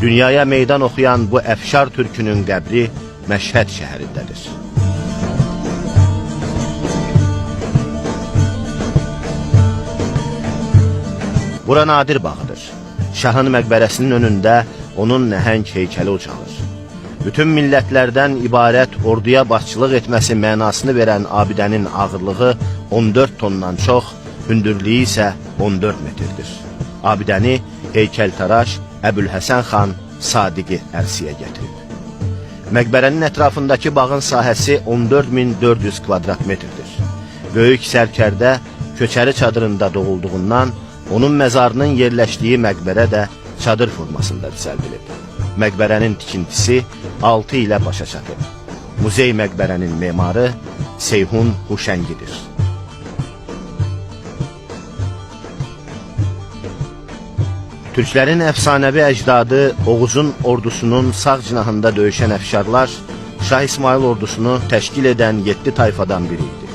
Dünyaya meydan oxuyan bu əfşar türkünün qəbri Məşhəd şəhərindədir. Bura Nadir bağıdır. Şahın məqbərəsinin önündə onun nəhəng heykəli ucalır. Bütün millətlərdən ibarət orduya başçılıq etməsi mənasını verən abidənin ağırlığı 14 tondan çox, hündürlüyü isə 14 metrdir. Abidəni heykəltaraş Əbülhəsən xan Sadiqi ərsiyə gətirib. Məqbərənin ətrafındakı bağın sahəsi 14.400 kvadrat metrdir. Böyük sərkərdə köçəri çadırında doğulduğundan onun məzarının yerləşdiyi məqbərə də çadır formasında düzəldilib. Məqbərənin tikintisi 6 ilə başa çatıb. Muzey məqbərənin memarı Seyhun Huşəngidir. Türklərin əfsanəvi əcdadı Oğuzun ordusunun sağ cinahında döyüşən əfşarlar Şah İsmail ordusunu təşkil edən 7 tayfadan biri idi.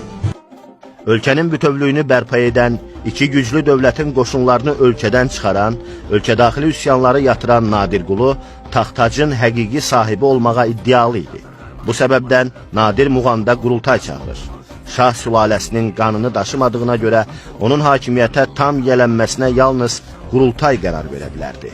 Ölkənin bütövlüyünü bərpa edən, iki güclü dövlətin qoşunlarını ölkədən çıxaran, ölkədaxili üsyanları yatıran Nadirqulu taxtacın həqiqi sahibi olmağa iddialı idi. Bu səbəbdən Nadir Muğanda qurultay çağırır. Şah sülaləsinin qanını daşımadığına görə onun hakimiyyətə tam yələnməsinə yalnız qurultay qərar verə bilərdi.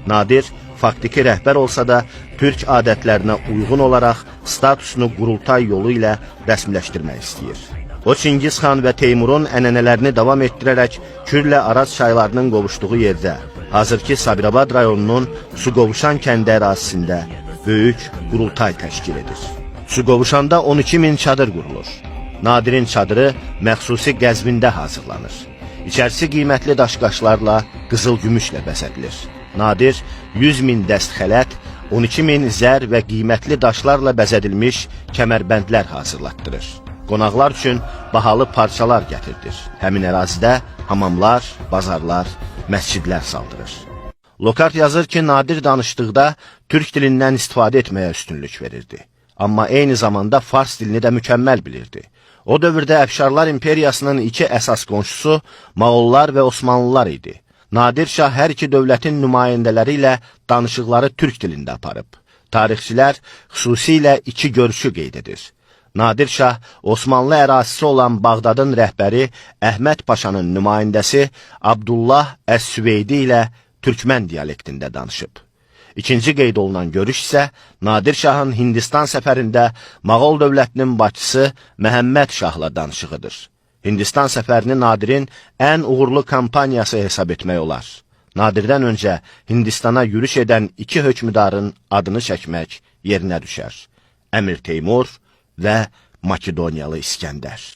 Nadir faktiki rəhbər olsa da türk adətlərinə uyğun olaraq statusunu qurultay yolu ilə rəsmiləşdirmək istəyir. O, Çingiz xan və Teymurun ənənələrini davam etdirərək Kürlə Araz çaylarının qovuşduğu yerdə, hazırki Sabirabad rayonunun Suqovuşan kəndi ərazisində böyük qurultay təşkil edir. Suqovuşanda 12.000 çadır qurulur. Nadir'in çadırı məxsusi Qəzvində hazırlanır. İçərisi qiymətli daşqaşlarla, qızıl gümüşlə bəzədilir. Nadir 100.000 dəst xələt, 12.000 zər və qiymətli daşlarla bəzədilmiş kəmərbəndlər hazırlatdırır. Qonaqlar üçün bahalı parçalar gətirdir. Həmin ərazidə hamamlar, bazarlar, məscidlər saldırır. Lokart yazır ki, Nadir danışdıqda türk dilindən istifadə etməyə üstünlük verirdi. Amma eyni zamanda fars dilini də mükəmməl bilirdi. O dövrdə Əfşarlar imperiyasının iki əsas qonşusu Moğollar və Osmanlılar idi. Nadir Şah hər iki dövlətin nümayəndələri ilə danışıqları türk dilində aparıb. Tarixçilər xüsusilə iki görüşü qeyd edir. Nadir Şah, Osmanlı ərazisi olan Bağdadın rəhbəri Əhməd Paşanın nümayəndəsi Abdullah Əs-Süveydi ilə türkmən dialektində danışıb. İkinci qeyd olunan görüş isə Nadir Şahın Hindistan səfərində Moğol dövlətinin başçısı Məhəmməd Şahla danışığıdır. Hindistan səfərini Nadirin ən uğurlu kampaniyası hesab etmək olar. Nadirdən öncə Hindistana yürüş edən iki hökmdarın adını çəkmək yerinə düşər. Əmir Teymur və Makedoniyalı İskəndər.